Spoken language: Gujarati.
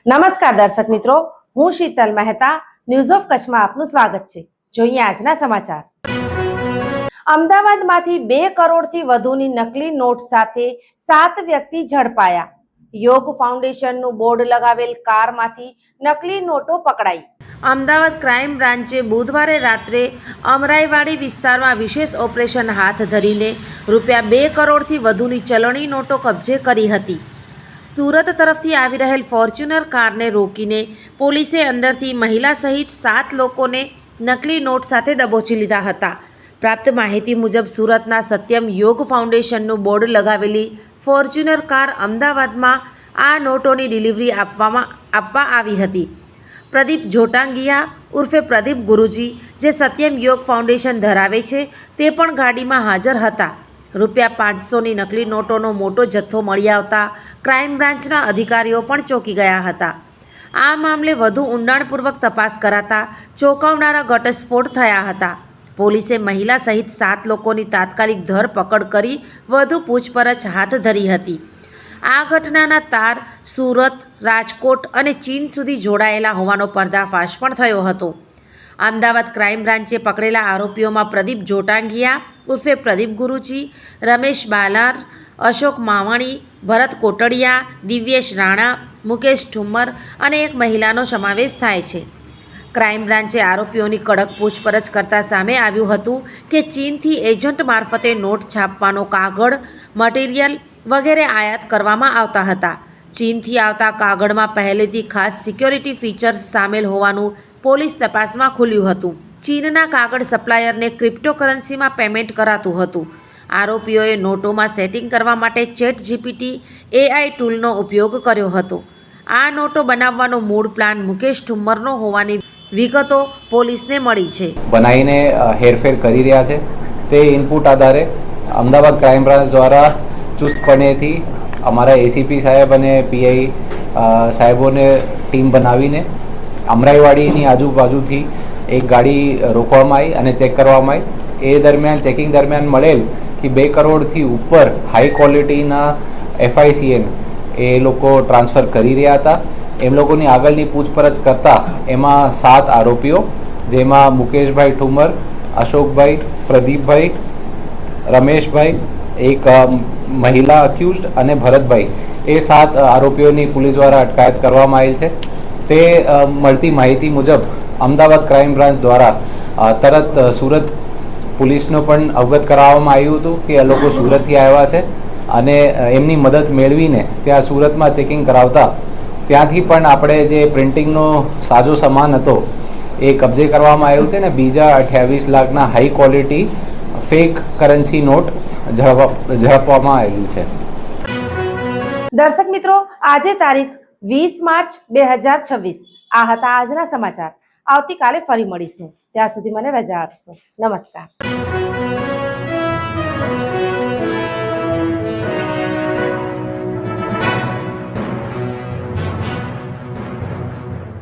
નમસ્કાર દર્શક મિત્રો, હું શીતલ મહેતા ન્યૂઝ ઓફ કચ્છમાં આપનું સ્વાગત છે। જોઈએ આજના સમાચાર। અમદાવાદમાંથી 2 કરોડથી વધુની નકલી નોટ સાથે 7 વ્યક્તિ ઝડપાયા। યોગ ફાઉન્ડેશનનું બોર્ડ લગાવેલ કારમાંથી નકલી નોટો પકડાઈ। અમદાવાદ ક્રાઇમ બ્રાન્ચે બુધવારે રાત્રે અમરાઈવાડી વિસ્તારમાં વિશેષ ઓપરેશન હાથ ધરીને રૂપિયા 2 કરોડથી વધુની ચલણી નોટો કબજે કરી હતી। સુરત તરફથી આવી રહેલ ફોર્ચ્યુનર કારને રોકીને પોલીસે અંદરથી મહિલા સહિત 7 લોકોને નકલી નોટ સાથે દબોચી લીધા હતા। પ્રાપ્ત માહિતી મુજબ સુરતના સત્યમ યોગ ફાઉન્ડેશનનું બોર્ડ લગાવેલી ફોર્ચ્યુનર કાર અમદાવાદમાં આ નોટોની ડિલિવરી આપવા આવી હતી। પ્રદીપ જોટાંગિયા ઉર્ફે પ્રદીપ ગુરુજી, જે સત્યમ યોગ ફાઉન્ડેશન ધરાવે છે, તે પણ ગાડીમાં હાજર હતા। રૂપિયા 500ની નકલી નોટોનો મોટો જથ્થો મળી આવતા ક્રાઇમ બ્રાન્ચના અધિકારીઓ પણ ચોંકી ગયા હતા। આ મામલે વધુ ઊંડાણપૂર્વક તપાસ કરાતા ચોંકાવનારા ઘટસ્ફોટ થયા હતા। પોલીસે મહિલા સહિત 7 લોકોની તાત્કાલિક ધરપકડ કરી વધુ પૂછપરછ હાથ ધરી હતી। આ ઘટનાના તાર સુરત, રાજકોટ અને ચીન સુધી જોડાયેલા હોવાનો પર્દાફાશ પણ થયો હતો। અમદાવાદ ક્રાઇમ બ્રાન્ચે પકડેલા આરોપીઓમાં પ્રદીપ જોટાંગિયા ઉર્ફે પ્રદીપ ગુરુજી, રમેશ બાલાર, અશોક માવાણી, ભરત કોટડિયા, દિવ્યેશ રાણા, મુકેશ ઠુમ્મર અને એક મહિલાનો સમાવેશ થાય છે। ક્રાઇમ બ્રાન્ચે આરોપીઓની કડક પૂછપરછ કરતા સામે આવ્યું હતું કે ચીનથી એજન્ટ મારફતે નોટ છાપવાનો કાગળ, મટીરિયલ વગેરે આયાત કરવામાં આવતા હતા। ચીનથી આવતા કાગળમાં પહેલેથી ખાસ સિક્યોરિટી ફીચર્સ સામેલ હોવાનું પોલીસ તપાસમાં ખુલ્યું હતું। ચીનના કાગળ સપ્લાયરને ક્રિપ્ટોકરન્સીમાં પેમેન્ટ કરાતું હતું। આરોપીઓએ નોટોમાં સેટિંગ કરવા માટે ChatGPT AI ટૂલનો ઉપયોગ કર્યો હતો। આ નોટો બનાવવાનો મૂળ પ્લાન મુકેશ ઠુમ્મરનો હોવાની વિગતો પોલીસને મળી છે। બનાવીને હેરફેર કરી રહ્યા છે તે ઇનપુટ આધારે અમદાવાદ ક્રાઇમ બ્રાન્ચ દ્વારા ચુસ્તપણેથી અમારા ACP સાહેબ અને PI સાહેબોને ટીમ બનાવીને અમરાઈવાડીની આજુબાજુથી એક ગાડી રોકવામાં આવી અને ચેક કરવામાં આવી। એ દરમિયાન ચેકિંગ દરમિયાન મળેલ કે 2 કરોડથી ઉપર હાઈ ક્વોલિટીના FICN એ લોકો ટ્રાન્સફર કરી રહ્યા હતા। એમ લોકોની આગળની પૂછપરછ કરતાં એમાં 7 આરોપીઓ, જેમાં મુકેશભાઈ ઠુમ્મર, અશોકભાઈ, પ્રદીપભાઈ, રમેશભાઈ, એક મહિલા અક્યુઝડ અને ભરતભાઈ, એ 7 આરોપીઓની પોલીસ દ્વારા અટકાયત કરવામાં આવેલ છે। તે મળતી માહિતી મુજબ અમદાવાદ ક્રાઇમ બ્રાન્ચ દ્વારા તરત સુરત પોલીસનો પણ અવગત કરાવવામાં આવ્યું હતું કે આ લોકો સુરતથી આવ્યા છે અને એમની મદદ મેળવીને ત્યાં સુરતમાં ચેકિંગ કરાવતા ત્યાંથી પણ આપણે જે પ્રિન્ટિંગનો સાજો સામાન હતો એ કબજે કરવામાં આવ્યું છે ને બીજા 28 લાખના high quality fake currency note ઝડપવામાં આવેલું છે। દર્શક મિત્રો, આજે તારીખ 20 માર્ચ 2026 આ હતા આજના સમાચાર। આવતીકાલે ફરી મળીશું, ત્યાં સુધી મને રજા આપશો। નમસ્કાર।